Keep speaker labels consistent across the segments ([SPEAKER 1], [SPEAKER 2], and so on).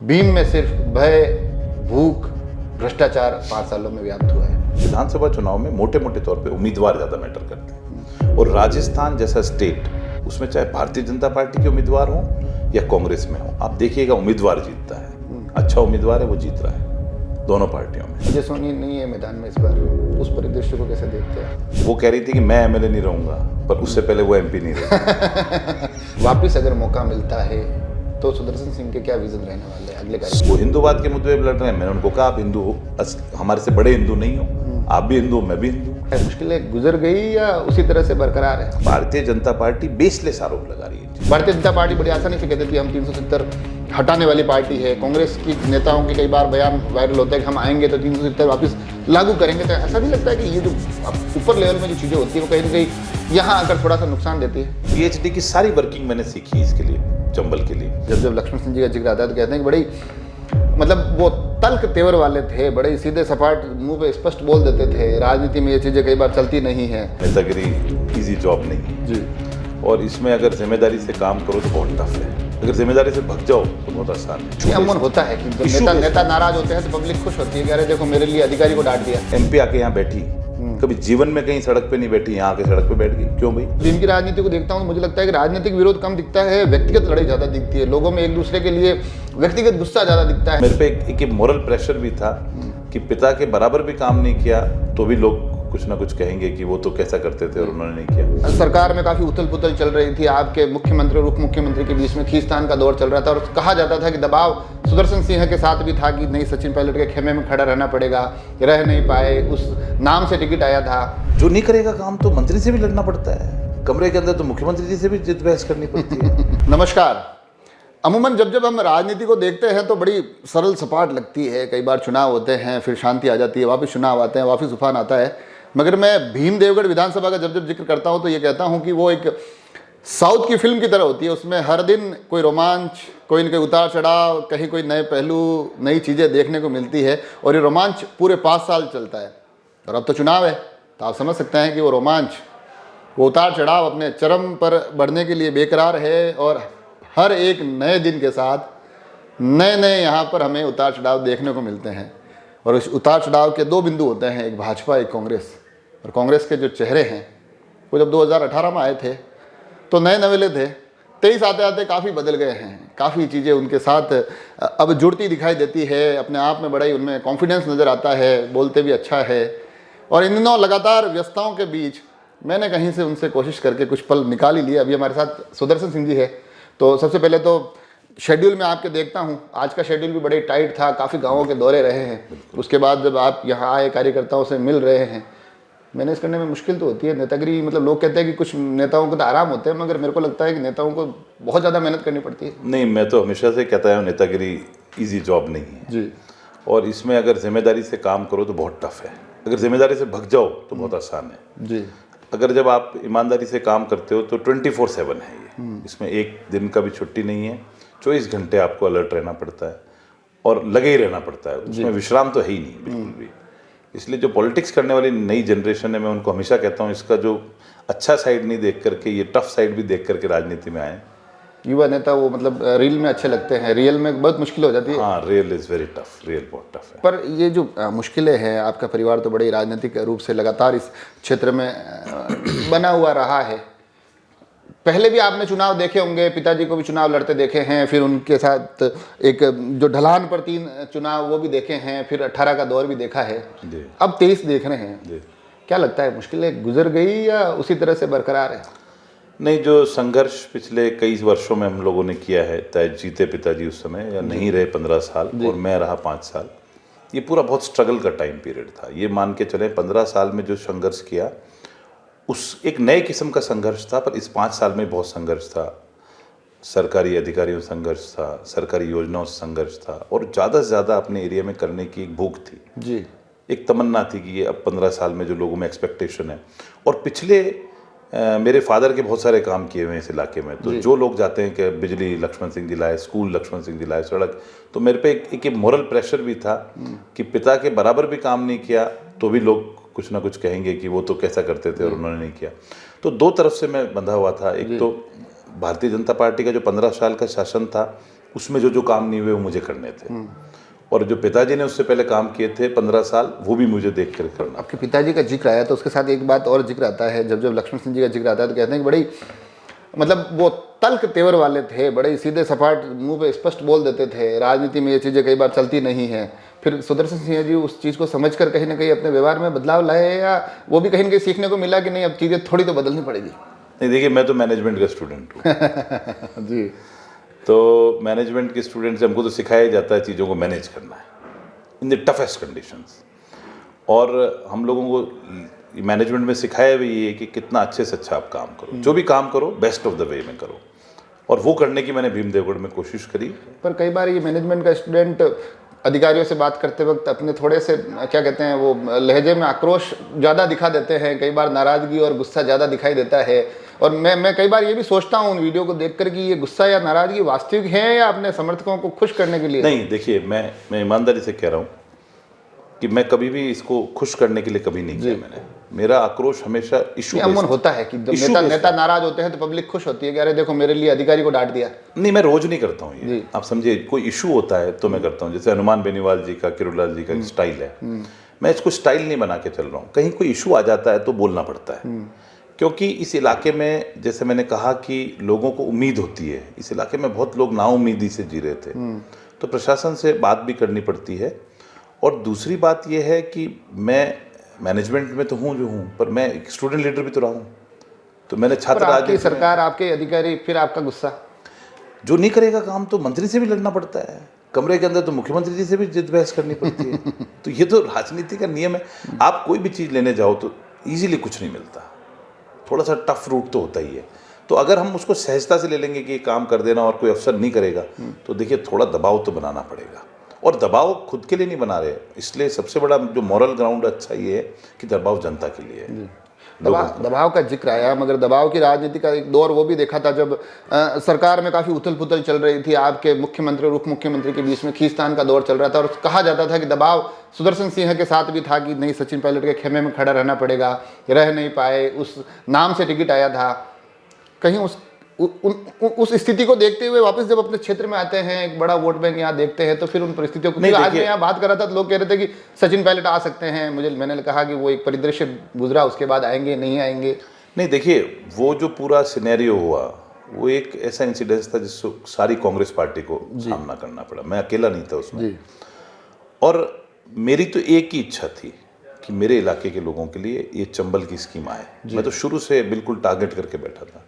[SPEAKER 1] भीम में सिर्फ भय, भूख, भ्रष्टाचार 5 सालों में व्याप्त हुआ है।
[SPEAKER 2] विधानसभा चुनाव में मोटे मोटे तौर पे उम्मीदवार ज़्यादा मैटर करते हैं, और राजस्थान जैसा स्टेट उसमें चाहे भारतीय जनता पार्टी के उम्मीदवार हों या कांग्रेस में हो, आप देखिएगा उम्मीदवार जीतता है। अच्छा उम्मीदवार है वो जीत रहा है दोनों पार्टियों में।
[SPEAKER 1] विजय सोनी नहीं है मैदान में इस बार, उस परिदृश्य को कैसे देखते हैं?
[SPEAKER 2] वो कह रही थी कि मैं एमएलए नहीं रहूंगा, पर उससे पहले वो एमपी नहीं रही।
[SPEAKER 1] वापिस अगर मौका मिलता है तो सुदर्शन सिंह के क्या विजन रहने वाले हैं अगले कार्यकाल?
[SPEAKER 2] वो हिंदूवाद के मुद्दे पर लड़ रहे हैं। मैंने उनको कहा आप हिंदू हो, हमारे से बड़े हिंदू नहीं हो, आप भी हिंदू हो मैं भी हिंदू हूँ।
[SPEAKER 1] मुश्किलें गुजर गई या उसी तरह से बरकरार है?
[SPEAKER 2] भारतीय जनता पार्टी बेसलेस आरोप लगा रही है।
[SPEAKER 1] भारतीय जनता पार्टी बड़ी आसानी से कहती थी हम 370 हटाने वाली पार्टी है। कांग्रेस की नेताओं के कई बार बयान वायरल होता है कि हम आएंगे तो 370 वापस लागू करेंगे। तो ऐसा नहीं लगता है कि ये जो ऊपर लेवल में जो चीज़ें होती है वो कहीं ना कहीं यहाँ आकर थोड़ा सा नुकसान देती है?
[SPEAKER 2] पीएचडी की सारी वर्किंग मैंने सीखी इसके लिए, चंबल के लिए।
[SPEAKER 1] जब लक्ष्मण सिंह जी का जिक्र आता है तो कहते हैं कि बड़ी मतलब वो तल्ख तेवर वाले थे, बड़े सीधे सपाट मुंह पे स्पष्ट बोल देते थे। राजनीति में ये चीज़ें कई बार चलती नहीं है।
[SPEAKER 2] नेतागिरी इजी जॉब नहीं है
[SPEAKER 1] जी,
[SPEAKER 2] और इसमें अगर जिम्मेदारी से काम करो तो बहुत टफ है, अगर जिम्मेदारी से भग जाओ तो बहुत आसान है।
[SPEAKER 1] ये अमूमन होता है कि जब नेता नाराज होते हैं तो पब्लिक खुश होती है कि अरे देखो मेरे लिए अधिकारी को डांट दिया।
[SPEAKER 2] एमपी आके यहाँ बैठी, कभी जीवन में कहीं सड़क पे नहीं बैठी, यहाँ आके सड़क पे बैठ गई, क्यों भाई?
[SPEAKER 1] दिन की राजनीति को देखता हूँ मुझे लगता है कि राजनीतिक विरोध कम दिखता है, व्यक्तिगत लड़ाई ज्यादा दिखती है। लोगों में एक दूसरे के लिए व्यक्तिगत गुस्सा ज्यादा दिखता है।
[SPEAKER 2] मेरे पे एक मोरल प्रेशर भी था कि पिता के बराबर भी काम नहीं किया तो भी लोग कुछ ना कुछ कहेंगे कि वो तो कैसा करते थे और उन्होंने नहीं किया।
[SPEAKER 1] सरकार में काफी उथल पुथल चल रही थी, आपके मुख्यमंत्री और उप मुख्यमंत्री के बीच में खींचतान का दौर चल रहा था और कहा जाता था कि दबाव सुदर्शन सिंह के साथ भी था कि नहीं सचिन पायलट के खेमे में खड़ा रहना पड़ेगा, रह नहीं पाए, उस नाम से टिकट आया था।
[SPEAKER 2] जो नहीं करेगा काम तो मंत्री से भी लड़ना पड़ता है, कमरे के अंदर तो मुख्यमंत्री जी से भी जिद बहस करनी पड़ती है।
[SPEAKER 1] नमस्कार। अमूमन जब हम राजनीति को देखते हैं तो बड़ी सरल सपाट लगती है। कई बार चुनाव होते हैं, फिर शांति आ जाती है, वापस चुनाव आते हैं, वापस तूफान आता है। मगर मैं भीम देवगढ़ विधानसभा का जब जिक्र करता हूं तो ये कहता हूं कि वो एक साउथ की फिल्म की तरह होती है। उसमें हर दिन कोई रोमांच, कोई न कोई उतार चढ़ाव, कहीं कोई नए पहलू, नई चीज़ें देखने को मिलती है और ये रोमांच पूरे 5 साल चलता है। और अब तो चुनाव है तो आप समझ सकते हैं कि वो रोमांच, वो उतार चढ़ाव अपने चरम पर बढ़ने के लिए बेकरार है और हर एक नए दिन के साथ नए यहाँ पर हमें उतार चढ़ाव देखने को मिलते हैं। और इस उतार चढ़ाव के 2 बिंदु होते हैं, एक भाजपा एक कांग्रेस। और कांग्रेस के जो चेहरे हैं वो जब 2018 में आए थे तो नए नवेले थे, 23 आते आते काफ़ी बदल गए हैं। काफ़ी चीज़ें उनके साथ अब जुड़ती दिखाई देती है, अपने आप में बड़ा ही उनमें कॉन्फिडेंस नज़र आता है, बोलते भी अच्छा है। और इन दिनों लगातार व्यस्तताओं के बीच मैंने कहीं से उनसे कोशिश करके कुछ पल निकाल ही लिए। अभी हमारे साथ सुदर्शन सिंह जी है। तो सबसे पहले तो शेड्यूल में आपके देखता हूँ, आज का शेड्यूल भी बड़े टाइट था, काफ़ी गाँवों के दौरे रहे हैं। उसके बाद जब आप यहाँ आए, कार्यकर्ताओं से मिल रहे हैं, मैनेज करने में मुश्किल तो होती है। नेतागिरी मतलब लोग कहते हैं कि कुछ नेताओं को तो आराम होते हैं, मगर मेरे को लगता है कि नेताओं को बहुत ज़्यादा मेहनत करनी पड़ती है।
[SPEAKER 2] नहीं, मैं तो हमेशा से कहता हूँ नेतागिरी इजी जॉब नहीं है
[SPEAKER 1] जी।
[SPEAKER 2] और इसमें अगर जिम्मेदारी से काम करो तो बहुत टफ है, अगर जिम्मेदारी से भग जाओ तो बहुत आसान है।
[SPEAKER 1] जी।
[SPEAKER 2] अगर जब आप ईमानदारी से काम करते हो तो 24/7 है ये, इसमें एक दिन का भी छुट्टी नहीं है, 24 घंटे आपको अलर्ट रहना पड़ता है और लगे ही रहना पड़ता है, उसमें विश्राम तो है ही नहीं बिल्कुल भी। इसलिए जो पॉलिटिक्स करने वाली नई जनरेशन है, मैं उनको हमेशा कहता हूँ इसका जो अच्छा साइड नहीं देख करके ये टफ साइड भी देख करके राजनीति में आए।
[SPEAKER 1] युवा नेता वो मतलब रील में अच्छे लगते हैं, रियल में बहुत मुश्किल हो जाती है।
[SPEAKER 2] हाँ, real is very tough, real बहुत टफ है।
[SPEAKER 1] पर ये जो मुश्किलें हैं, आपका परिवार तो बड़े राजनीतिक रूप से लगातार इस क्षेत्र में बना हुआ रहा है। पहले भी आपने चुनाव देखे होंगे, पिताजी को भी चुनाव लड़ते देखे हैं, फिर उनके साथ एक जो ढलान पर 3 चुनाव वो भी देखे हैं, फिर 18 का दौर भी देखा है, अब 23 देख रहे हैं। क्या लगता है मुश्किलें गुजर गई या उसी तरह से बरकरार है?
[SPEAKER 2] नहीं, जो संघर्ष पिछले कई वर्षों में हम लोगों ने किया है, चाहे जीते पिताजी उस समय या नहीं रहे 15 साल और मैं रहा 5 साल, ये पूरा बहुत स्ट्रगल का टाइम पीरियड था। ये मान के चलें 15 साल में जो संघर्ष किया उस एक नए किस्म का संघर्ष था, पर इस 5 साल में बहुत संघर्ष था। सरकारी अधिकारियों से संघर्ष था, सरकारी योजनाओं से संघर्ष था और ज़्यादा से ज़्यादा अपने एरिया में करने की एक भूख थी
[SPEAKER 1] जी,
[SPEAKER 2] एक तमन्ना थी कि ये अब 15 साल में जो लोगों में एक्सपेक्टेशन है। और पिछले मेरे फादर के बहुत सारे काम किए हुए हैं इस इलाके में, तो जो लोग जाते हैं कि बिजली लक्ष्मण सिंह जी लाए, स्कूल लक्ष्मण सिंह जी लाए, सड़क, तो मेरे पे एक मोरल प्रेशर भी था कि पिता के बराबर भी काम नहीं किया तो भी लोग कुछ ना कुछ कहेंगे कि वो तो कैसा करते थे और उन्होंने नहीं किया। तो 2 तरफ से मैं बंधा हुआ था। एक तो भारतीय जनता पार्टी का जो 15 साल का शासन था उसमें जो जो काम नहीं हुए वो मुझे करने थे। और जो पिताजी ने उससे पहले काम किए थे 15 साल, वो भी मुझे देख कर करना।
[SPEAKER 1] आपके पिताजी का जिक्र आया तो उसके साथ एक बात और जिक्र आता है, जब जब लक्ष्मण सिंह जी का जिक्र आता है तो कहते हैं कि बड़ी मतलब वो तल्ख तेवर वाले थे, बड़े सीधे सपाट मुंह पे स्पष्ट बोल देते थे, राजनीति में ये चीज़ें कई बार चलती नहीं है। फिर सुदर्शन सिंह जी उस चीज़ को समझकर कहीं ना कहीं अपने व्यवहार में बदलाव लाए, या वो भी कहीं ना कहीं सीखने को मिला कि नहीं अब चीज़ें थोड़ी तो बदलनी पड़ेगी?
[SPEAKER 2] नहीं, देखिए मैं तो मैनेजमेंट का स्टूडेंट हूँ
[SPEAKER 1] जी।
[SPEAKER 2] तो मैनेजमेंट के स्टूडेंट से हमको तो सिखाया जाता है चीज़ों को मैनेज करना है इन द टफेस्ट कंडीशंस। और हम लोगों को मैनेजमेंट में सिखाया भी ये कि कितना अच्छे से अच्छा आप काम करो, जो भी काम करो बेस्ट ऑफ द वे में करो, और वो करने की मैंने भीम देवगढ़ में कोशिश करी।
[SPEAKER 1] पर कई बार ये मैनेजमेंट का स्टूडेंट अधिकारियों से बात करते वक्त अपने थोड़े से क्या कहते हैं वो लहजे में आक्रोश ज़्यादा दिखा देते हैं, कई बार नाराज़गी और गुस्सा ज़्यादा दिखाई देता है। और मैं कई बार ये भी सोचता हूँ उन वीडियो को देखकर कि ये गुस्सा या नाराज़गी वास्तविक है या अपने समर्थकों को खुश करने के लिए?
[SPEAKER 2] नहीं, देखिए मैं ईमानदारी से कह रहा हूँ कि मैं कभी भी इसको खुश करने के लिए कभी नहीं किया मैंने। मेरा आक्रोश हमेशा इशू
[SPEAKER 1] अमूमन होता है कि जब नेता नाराज होते हैं तो पब्लिक खुश होती है कि अरे देखो मेरे लिए अधिकारी को डांट दिया।
[SPEAKER 2] नहीं, मैं रोज नहीं करता हूँ ये, आप समझिए। कोई इशू होता है तो मैं करता हूँ, जैसे हनुमान बेनीवाल जी का, किरोड़लाल जी का स्टाइल है। मैं इसको स्टाइल नहीं बना के चल रहा हूँ। कहीं कोई इशू आ जाता है तो बोलना पड़ता है, क्योंकि इस इलाके में जैसे मैंने कहा कि लोगों को उम्मीद होती है। इस इलाके में बहुत लोग नाउम्मीदी से जी रहे थे, तो प्रशासन से बात भी करनी पड़ती है। और दूसरी बात यह है कि मैं मैनेजमेंट में तो हूँ जो हूँ, पर मैं एक स्टूडेंट लीडर भी तो रहा हूँ। तो मैंने छात्र
[SPEAKER 1] आपकी सरकार, आपके अधिकारी, फिर आपका गुस्सा।
[SPEAKER 2] जो नहीं करेगा काम तो मंत्री से भी लड़ना पड़ता है, कमरे के अंदर तो मुख्यमंत्री जी से भी जिद बहस करनी पड़ती है। तो ये तो राजनीति का नियम है। आप कोई भी चीज़ लेने जाओ तो ईजिली कुछ नहीं मिलता, थोड़ा सा टफ रूट तो होता ही है। तो अगर हम उसको सहजता से ले लेंगे कि काम कर देना और कोई अफसर नहीं करेगा, तो देखिए थोड़ा दबाव तो बनाना पड़ेगा। और दबाव खुद के लिए नहीं बना रहे, इसलिए सबसे बड़ा जो मॉरल ग्राउंड अच्छा ये है कि दबाव जनता के लिए है।
[SPEAKER 1] दबाव का जिक्र आया, मगर दबाव की राजनीति का एक दौर वो भी देखा था जब सरकार में काफ़ी उथल पुथल चल रही थी, आपके मुख्यमंत्री और उप मुख्यमंत्री के बीच में खींचतान का दौर चल रहा था, और कहा जाता था कि दबाव सुदर्शन सिंह के साथ भी था कि नहीं सचिन पायलट के खेमे में खड़ा रहना पड़ेगा, रह नहीं पाए, उस नाम से टिकट आया था। कहीं उस स्थिति को देखते हुए वापस जब अपने क्षेत्र में आते हैं, एक बड़ा वोट बैंक यहाँ देखते हैं, तो फिर उन परिस्थितियों को, आज मैं यहाँ बात कर रहा था तो लोग कह रहे थे कि सचिन पायलट आ सकते हैं, मैंने कहा कि वो एक परिदृश्य गुजरा, उसके बाद आएंगे नहीं आएंगे।
[SPEAKER 2] नहीं, देखिए वो जो पूरा सिनेरियो हुआ वो एक ऐसा इंसिडेंस था जिसको सारी कांग्रेस पार्टी को सामना करना पड़ा। मैं अकेला नहीं था उसमें। और मेरी तो एक ही इच्छा थी कि मेरे इलाके के लोगों के लिए ये चंबल की स्कीम आए। मैं तो शुरू से बिल्कुल टारगेट करके बैठा था।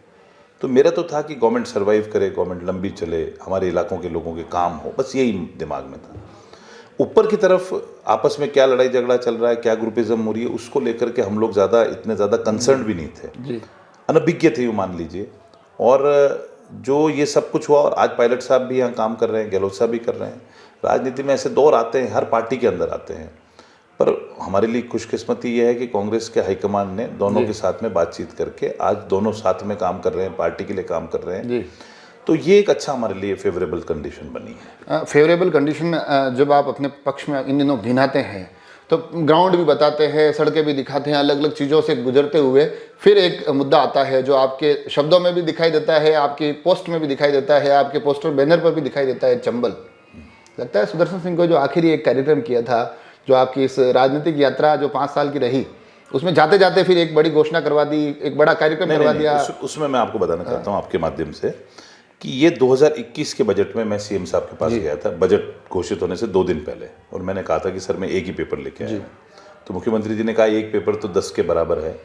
[SPEAKER 2] तो मेरा तो था कि गवर्नमेंट सर्वाइव करे, गवर्नमेंट लंबी चले, हमारे इलाकों के लोगों के काम हो, बस यही दिमाग में था। ऊपर की तरफ आपस में क्या लड़ाई झगड़ा चल रहा है, क्या ग्रुपिज्म हो रही है, उसको लेकर के हम लोग इतने ज़्यादा कंसर्न भी नहीं थे, अनभिज्ञ थे यूँ मान लीजिए। और जो ये सब कुछ हुआ, और आज पायलट साहब भी यहाँ काम कर रहे हैं, गहलोत साहब भी कर रहे हैं। राजनीति में ऐसे दौर आते हैं, हर पार्टी के अंदर आते हैं, पर हमारे लिए खुशकिस्मती ये है कि कांग्रेस के हाईकमान ने दोनों के साथ में बातचीत करके आज दोनों साथ में काम कर रहे हैं, पार्टी के लिए काम कर रहे हैं। तो ये एक अच्छा हमारे लिए फेवरेबल कंडीशन बनी है।
[SPEAKER 1] फेवरेबल कंडीशन जब आप अपने पक्ष में इन दिनों गिनाते हैं तो ग्राउंड भी बताते हैं, सड़कें भी दिखाते हैं, अलग अलग चीज़ों से गुजरते हुए फिर एक मुद्दा आता है जो आपके शब्दों में भी दिखाई देता है, आपकी पोस्ट में भी दिखाई देता है, आपके पोस्टर बैनर पर भी दिखाई देता है, चंबल। लगता है सुदर्शन सिंह को जो आखिरी एक कार्यक्रम किया था, जो आपकी इस राजनीतिक यात्रा जो 5 साल की रही, उसमें जाते जाते फिर एक बड़ी घोषणा करवा दी, एक बड़ा कार्यक्रम करवा दिया।
[SPEAKER 2] उसमें मैं आपको बताना चाहता हूँ आपके माध्यम से कि ये 2021 के बजट में मैं सीएम साहब के पास गया था, बजट घोषित होने से 2 दिन पहले, और मैंने कहा था कि सर मैं एक ही पेपर लेके आया। तो मुख्यमंत्री जी ने कहा एक पेपर तो 10 के बराबर है,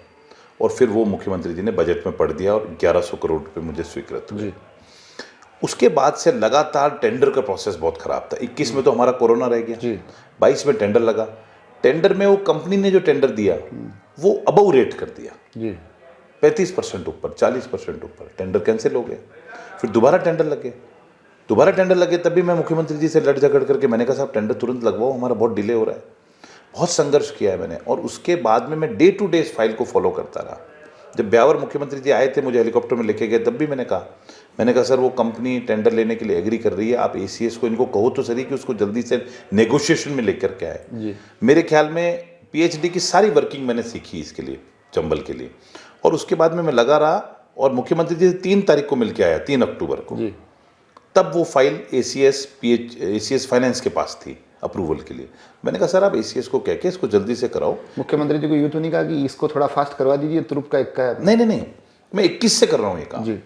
[SPEAKER 2] और फिर वो मुख्यमंत्री जी ने बजट में पढ़ दिया और 1100 करोड़ रुपये मुझे स्वीकृत हुए। उसके बाद से लगातार टेंडर का प्रोसेस बहुत खराब था। 21 में तो हमारा कोरोना रह गया, 22 में टेंडर लगा। टेंडर में वो कंपनी ने जो टेंडर दिया वो अबव रेट कर दिया, 35% ऊपर, 40% ऊपर, टेंडर कैंसिल हो गए। फिर दोबारा टेंडर लगे, तब भी मैं मुख्यमंत्री जी से लड़ झगड़ करके मैंने कहा साहब टेंडर तुरंत लगवाओ, हमारा बहुत डिले हो रहा है। बहुत संघर्ष किया है मैंने, और उसके बाद में मैं डे टू डे इस फाइल को फॉलो करता रहा। जब ब्यावर मुख्यमंत्री जी आए थे, मुझे हेलीकॉप्टर में लेके गए, तब भी मैंने कहा सर वो कंपनी टेंडर लेने के लिए एग्री कर रही है, आप एसीएस को इनको कहो तो सही कि उसको जल्दी से नेगोशिएशन में लेकर के आए। मेरे ख्याल में पीएचडी की सारी वर्किंग मैंने सीखी इसके लिए, चंबल के लिए। और उसके बाद में मैं लगा रहा, और मुख्यमंत्री जी 3 तारीख को मिलकर आया, 3 अक्टूबर को। तब वो फाइल ACS फाइनेंस के पास थी अप्रूवल के लिए। मैंने कहा सर आप ACS को कह के इसको जल्दी से कराओ।
[SPEAKER 1] मुख्यमंत्री जी को यूँ तो नहीं कहा कि इसको थोड़ा फास्ट करवा दीजिए, तुरुप का इक्का है?
[SPEAKER 2] नहीं, मैं 21 से कर रहा हूँ ये काम
[SPEAKER 1] जी,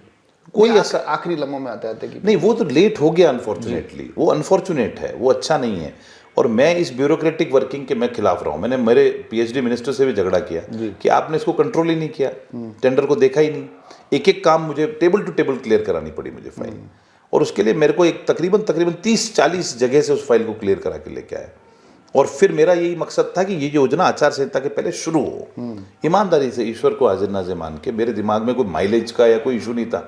[SPEAKER 2] कोई ऐसा
[SPEAKER 1] आखिरी लम्हों में आते आते कि
[SPEAKER 2] नहीं, वो तो लेट हो गया अनफॉर्चुनेटली, वो अनफॉर्चुनेट है, वो अच्छा नहीं है। और मैं इस ब्यूरोक्रेटिक वर्किंग के मैं खिलाफ रहा हूँ। मैंने मेरे PhD मिनिस्टर से भी झगड़ा किया कि आपने इसको कंट्रोल ही नहीं किया, टेंडर को देखा ही नहीं। एक एक काम मुझे टेबल टू टेबल क्लियर करानी पड़ी मुझे फाइल, और उसके लिए मेरे को एक तकरीबन 30-40 जगह से उस फाइल को क्लियर करा के लेके आया। और फिर मेरा यही मकसद था कि ये योजना आचार संहिता के पहले शुरू हो, ईमानदारी से, ईश्वर को हाजिर नाजिर मान के। मेरे दिमाग में कोई माइलेज का या कोई इशू नहीं था।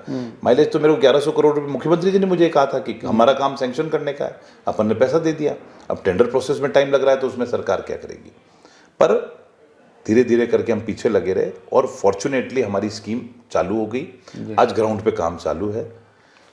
[SPEAKER 2] माइलेज तो मेरे को 1100 करोड़ रुपए मुख्यमंत्री जी ने मुझे कहा था कि हमारा काम सैंक्शन करने का है, अपन ने पैसा दे दिया। अब टेंडर प्रोसेस में टाइम लग रहा है तो उसमें सरकार क्या करेगी। पर धीरे धीरे करके हम पीछे लगे रहे और फॉर्चुनेटली हमारी स्कीम चालू हो गई। आज ग्राउंड पे काम चालू है।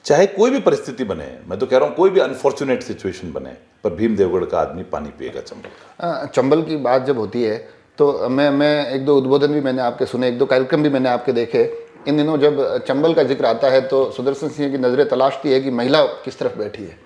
[SPEAKER 2] चाहे कोई भी परिस्थिति बने, मैं तो कह रहा हूँ कोई भी अनफॉर्चुनेट सिचुएशन बने, पर भीम देवगढ़ का आदमी पानी पिएगा चंबल का।
[SPEAKER 1] चंबल की बात जब होती है तो मैं एक दो उद्बोधन भी मैंने आपके सुने, एक दो कार्यक्रम भी मैंने आपके देखे। इन दिनों जब चंबल का जिक्र आता है तो सुदर्शन सिंह की नज़रें तलाशती है कि महिला किस तरफ बैठी है।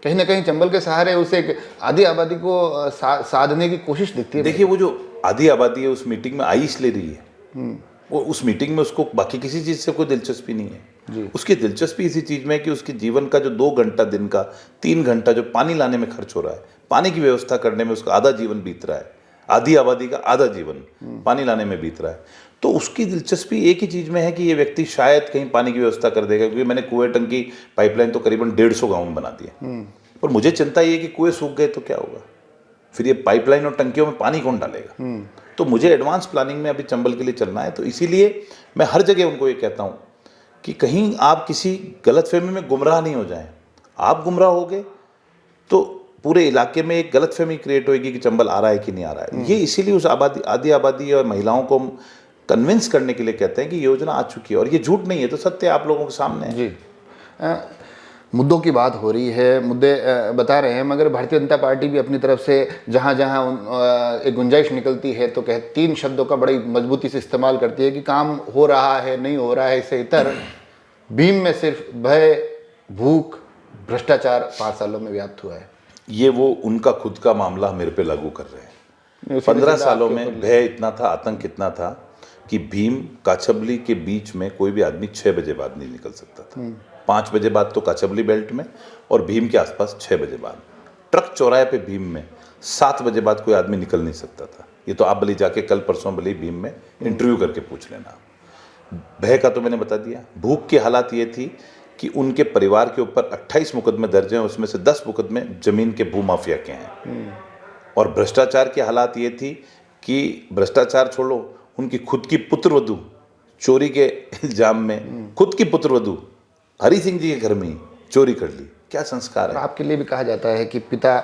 [SPEAKER 1] कहीं ना कहीं चंबल के सहारे उसे एक आधी आबादी को साधने की कोशिश दिखती है।
[SPEAKER 2] देखिए, वो जो आधी आबादी है उस मीटिंग में आई इसलिए रही है, वो उस मीटिंग में उसको बाकी किसी चीज़ से कोई दिलचस्पी नहीं है। उसकी दिलचस्पी इसी चीज़ में है कि उसके जीवन का जो 2 घंटा दिन का, 3 घंटा जो पानी लाने में खर्च हो रहा है, पानी की व्यवस्था करने में उसका आधा जीवन बीत रहा है। आधी आबादी का आधा जीवन पानी लाने में बीत रहा है। तो उसकी दिलचस्पी एक ही चीज़ में है कि ये व्यक्ति शायद कहीं पानी की व्यवस्था कर देगा, क्योंकि मैंने कुएं टंकी पाइपलाइन तो करीबन 150 गाँव में बना दिए। और मुझे चिंता ये है कि कुएं सूख गए तो क्या होगा, फिर ये पाइपलाइन और टंकियों में पानी कौन डालेगा। तो मुझे एडवांस प्लानिंग में अभी चंबल के लिए चलना है। तो इसीलिए मैं हर जगह उनको ये कहता हूँ कि कहीं आप किसी गलतफहमी में गुमराह नहीं हो जाएं। आप गुमराह होगे तो पूरे इलाके में एक गलतफहमी क्रिएट होगी कि चंबल आ रहा है कि नहीं आ रहा है। ये इसीलिए उस आधी आबादी और महिलाओं को हम कन्विंस करने के लिए कहते हैं कि योजना आ चुकी है, और ये झूठ नहीं है, तो सत्य आप लोगों के सामने है।
[SPEAKER 1] जी, मुद्दों की बात हो रही है, मुद्दे बता रहे हैं, मगर भारतीय जनता पार्टी भी अपनी तरफ से जहाँ जहाँ एक गुंजाइश निकलती है तो 3 शब्दों का बड़ी मजबूती से इस्तेमाल करती है कि काम हो रहा है, नहीं हो रहा है। इससे इतर भीम में सिर्फ भय, भूख, भ्रष्टाचार 5 सालों में व्याप्त हुआ है।
[SPEAKER 2] ये वो उनका खुद का मामला मेरे पे लागू कर रहे हैं। 15 सालों में भय इतना था, आतंक इतना था कि भीम काछबली के बीच में कोई भी आदमी 6 बजे बाद नहीं निकल सकता था। 5 बजे बाद तो काछबली बेल्ट में, और भीम के आसपास 6 बजे बाद। ट्रक चौराहे पे भीम में 7 बजे बाद कोई आदमी निकल नहीं सकता था। ये तो आप भले जाके कल परसों भले भीम में इंटरव्यू करके पूछ लेना। भय का तो मैंने बता दिया। भूख की हालात ये थी कि उनके परिवार के ऊपर 28 मुकदमे दर्ज हैं, उसमें से 10 मुकदमे जमीन के भूमाफिया के हैं। और भ्रष्टाचार की हालात ये थी कि भ्रष्टाचार छोड़ो, उनकी खुद की पुत्रवधू चोरी के इल्जाम में, खुद की पुत्रवधू हरी सिंह जी के घर में ही चोरी कर ली। क्या संस्कार है।
[SPEAKER 1] आपके लिए भी कहा जाता है कि पिता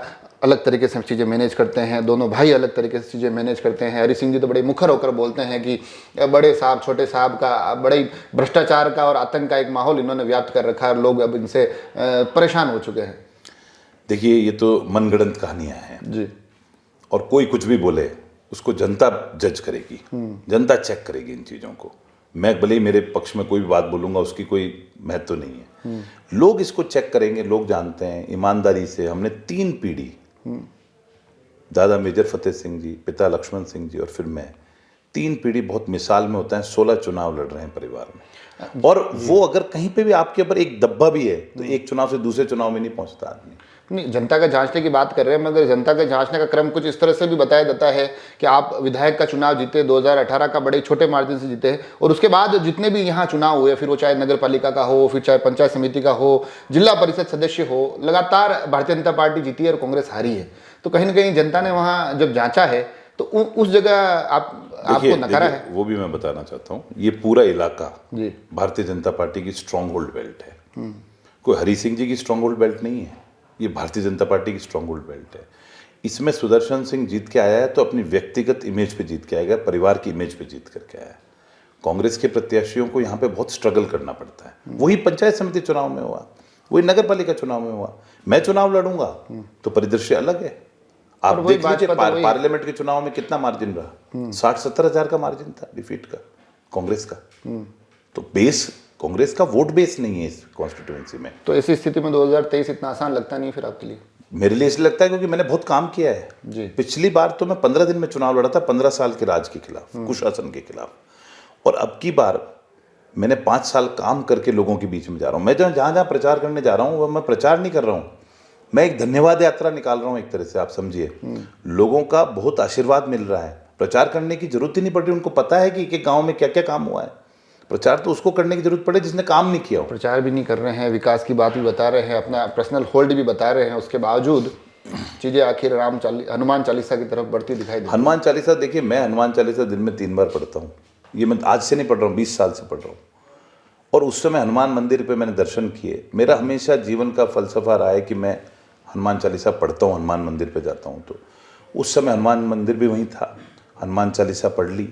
[SPEAKER 1] अलग तरीके से चीज़ें मैनेज करते हैं, दोनों भाई अलग तरीके से चीज़ें मैनेज करते हैं। हरी सिंह जी तो बड़े मुखर होकर बोलते हैं कि बड़े साहब छोटे साहब का, बड़े भ्रष्टाचार का और आतंक का एक माहौल इन्होंने व्याप्त कर रखा है और लोग अब इनसे परेशान हो चुके हैं।
[SPEAKER 2] देखिए, ये तो मनगढ़ंत कहानियां हैं
[SPEAKER 1] जी,
[SPEAKER 2] और कोई कुछ भी बोले उसको जनता जज करेगी, जनता चेक करेगी इन चीज़ों को। मैं भले ही मेरे पक्ष में कोई भी बात बोलूँगा उसकी कोई महत्व नहीं है। लोग इसको चेक करेंगे, लोग जानते हैं ईमानदारी से। हमने 3 पीढ़ी, दादा मेजर फतेह सिंह जी, पिता लक्ष्मण सिंह जी और फिर मैं, 3 पीढ़ी बहुत मिसाल में होता है। 16 चुनाव लड़ रहे हैं परिवार में, और वो अगर कहीं पे भी आपके ऊपर एक दब्बा भी है तो एक चुनाव से दूसरे चुनाव में नहीं पहुंचता आदमी।
[SPEAKER 1] नहीं, जनता का जांचने की बात कर रहे हैं, मगर जनता का जांचने का क्रम कुछ इस तरह से भी बताया जाता है कि आप विधायक का चुनाव जीते 2018 का, बड़े छोटे मार्जिन से जीते, और उसके बाद जितने भी यहाँ चुनाव हुए, फिर वो चाहे नगर पालिका का हो, फिर चाहे पंचायत समिति का हो, जिला परिषद सदस्य हो, लगातार भारतीय जनता पार्टी जीती है और कांग्रेस हारी है। तो कहीं ना कहीं जनता ने वहाँ जब जांचा है तो उस जगह आपको नकारा है।
[SPEAKER 2] वो भी मैं बताना चाहता हूँ, ये पूरा इलाका
[SPEAKER 1] जी,
[SPEAKER 2] भारतीय जनता पार्टी की स्ट्रॉन्ग होल्ड बेल्ट है। कोई हरी सिंह जी की स्ट्रॉन्ग होल्ड बेल्ट नहीं है, ये भारतीय जनता पार्टी की स्ट्रॉन्ग होल्ड बेल्ट है। इसमें सुदर्शन सिंह जीत के आया है तो अपनी व्यक्तिगत इमेज पे जीत के आएगा, परिवार की इमेज पे जीत करके आया है। कांग्रेस के प्रत्याशियों को यहाँ पे बहुत स्ट्रगल करना पड़ता है। वही पंचायत समिति चुनाव में हुआ, वही नगर पालिका चुनाव में हुआ। मैं चुनाव लड़ूंगा तो परिदृश्य अलग है। आप देख लीजिए पार्लियामेंट के चुनाव में कितना मार्जिन रहा, 60-70 हज़ार का मार्जिन था डिफीट का कांग्रेस का। तो बेस कांग्रेस का वोट बेस नहीं है इस कॉन्स्टिट्यूएंसी में।
[SPEAKER 1] तो ऐसी स्थिति में 2023 इतना आसान लगता नहीं फिर आपके लिए?
[SPEAKER 2] मेरे लिए इसलिए लगता है क्योंकि मैंने बहुत काम किया है
[SPEAKER 1] जी।
[SPEAKER 2] पिछली बार तो मैं 15 दिन में चुनाव लड़ा था 15 साल के राज के खिलाफ, कुशासन के खिलाफ, और अब की बार मैंने 5 साल काम करके लोगों के बीच में जा रहा हूँ। मैं जहाँ जहाँ प्रचार करने जा रहा हूँ वह मैं प्रचार नहीं कर रहा हूँ, मैं एक धन्यवाद यात्रा निकाल रहा हूँ एक तरह से, आप समझिए। लोगों का बहुत आशीर्वाद मिल रहा है, प्रचार करने की जरूरत ही नहीं पड़ रही। उनको पता है कि गांव में क्या क्या काम हुआ है। प्रचार तो उसको करने की जरूरत पड़े जिसने काम नहीं किया हो।
[SPEAKER 1] प्रचार भी नहीं कर रहे हैं, विकास की बात भी बता रहे हैं, अपना पर्सनल होल्ड भी बता रहे हैं, उसके बावजूद चीजें आखिर हनुमान चालीसा की तरफ बढ़ती दिखाई देती है।
[SPEAKER 2] हनुमान चालीसा, देखिए मैं हनुमान चालीसा दिन में 3 बार पढ़ता हूँ। ये मैं आज से नहीं पढ़ रहा हूँ, 20 साल से पढ़ रहा हूँ। और उस समय हनुमान मंदिर पे मैंने दर्शन किए। मेरा हमेशा जीवन का फलसफा रहा है कि मैं हनुमान चालीसा पढ़ता हूँ, हनुमान मंदिर पे जाता हूँ। तो उस समय हनुमान मंदिर भी वहीं था, हनुमान चालीसा पढ़ ली।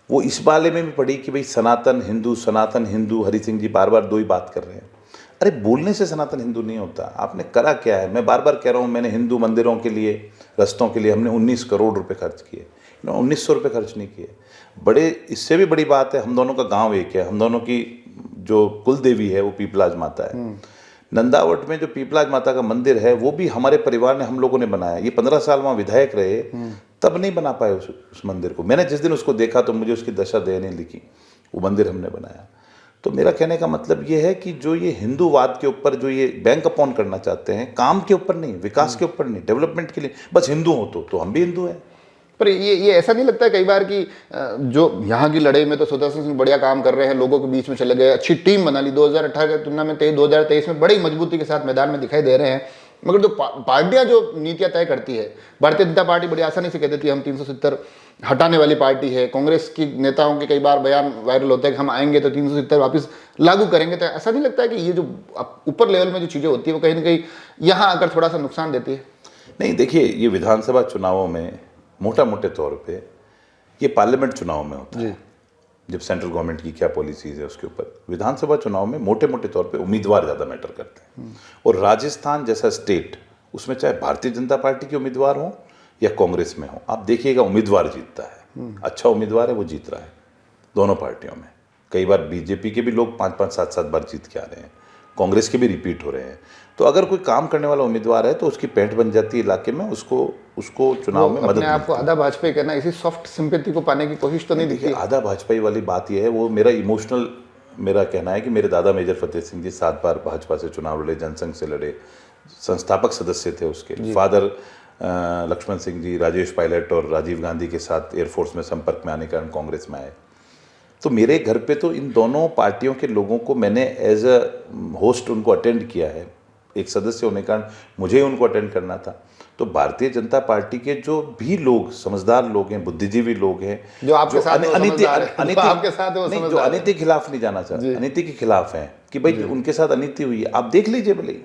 [SPEAKER 2] वो इस बारे में भी पढ़ी कि भाई सनातन हिंदू, हरि सिंह जी बार बार 2 ही बात कर रहे हैं। अरे बोलने से सनातन हिंदू नहीं होता, आपने करा क्या है। मैं बार बार कह रहा हूँ, मैंने हिंदू मंदिरों के लिए, रस्तों के लिए हमने 19 करोड़ रुपए खर्च किए, 1900 रुपये खर्च नहीं किए। बड़े इससे भी बड़ी बात है, हम दोनों का गांव एक है, हम दोनों की जो कुल देवी है वो पीपलाज माता है। नंदावट में जो पीपलाज माता का मंदिर है वो भी हमारे परिवार ने, हम लोगों ने बनाया। ये 15 साल वहाँ विधायक रहे तब नहीं बना पाए उस मंदिर को। मैंने जिस दिन उसको देखा तो मुझे उसकी दशा दयनीय लिखी। वो मंदिर हमने बनाया। तो मेरा कहने का मतलब ये है कि जो ये हिंदूवाद के ऊपर जो ये बैंक अपॉन करना चाहते हैं, काम के ऊपर नहीं, विकास के ऊपर नहीं, डेवलपमेंट के लिए, बस हिंदू हो तो हम भी हिंदू हैं।
[SPEAKER 1] पर ये ऐसा नहीं लगता है कई बार कि जो यहाँ की लड़ाई में तो सुदर्शन सिंह बढ़िया काम कर रहे हैं, लोगों के बीच में चले गए, अच्छी टीम बना ली, 2018 की तुलना में 2023 में बड़ी मजबूती के साथ मैदान में दिखाई दे रहे हैं। मगर जो पार्टियां जो नीतियां तय करती है, भारतीय जनता पार्टी बड़ी आसानी से कह देती है हम 370 हटाने वाली पार्टी है। कांग्रेस की नेताओं के कई बार बयान वायरल होते हैं कि हम आएंगे तो 370 वापस लागू करेंगे। तो ऐसा नहीं लगता है कि ये जो ऊपर लेवल में जो चीज़ें होती है वो कहीं ना कहीं यहाँ आकर थोड़ा सा नुकसान देती है?
[SPEAKER 2] नहीं, देखिए ये विधानसभा चुनावों में मोटा मोटे तौर पे ये पार्लियामेंट चुनाव में होता है, जब सेंट्रल गवर्नमेंट की क्या पॉलिसीज है उसके ऊपर। विधानसभा चुनाव में मोटे मोटे तौर पे उम्मीदवार ज़्यादा मैटर करते हैं। और राजस्थान जैसा स्टेट, उसमें चाहे भारतीय जनता पार्टी के उम्मीदवार हों या कांग्रेस में हो, आप देखिएगा उम्मीदवार जीतता है। अच्छा उम्मीदवार है वो जीत रहा है दोनों पार्टियों में। कई बार बीजेपी के भी लोग 5-5, 7-7 बार जीत के आ रहे हैं, कांग्रेस के भी रिपीट हो रहे हैं। तो अगर कोई काम करने वाला उम्मीदवार है तो उसकी पैंठ बन जाती है इलाके में, उसको चुनाव में मदद।
[SPEAKER 1] आपको आधा भाजपा कहना, इसी सॉफ्ट सिंपैथी को पाने की कोशिश तो नहीं दिखी?
[SPEAKER 2] आधा भाजपाई वाली बात यह है, वो मेरा इमोशनल, मेरा कहना है कि मेरे दादा मेजर फतेह सिंह जी 7 बार भाजपा से चुनाव लड़े, जनसंघ से लड़े, संस्थापक सदस्य थे उसके। फादर लक्ष्मण सिंह जी राजेश पायलट और राजीव गांधी के साथ एयरफोर्स में संपर्क में आने के कारण कांग्रेस में आए। तो मेरे घर पे तो इन दोनों पार्टियों के लोगों को मैंने एज अ होस्ट उनको अटेंड किया है। एक सदस्य होने के कारण मुझे उनको अटेंड करना था। तो भारतीय जनता पार्टी के जो भी लोग समझदार लोग हैं, बुद्धिजीवी लोग हैं,
[SPEAKER 1] जो आपके साथ
[SPEAKER 2] जो अनीति खिलाफ नहीं जाना चाहते, अनीति के खिलाफ हैं कि भाई उनके साथ अनीति हुई है, आप देख लीजिए भले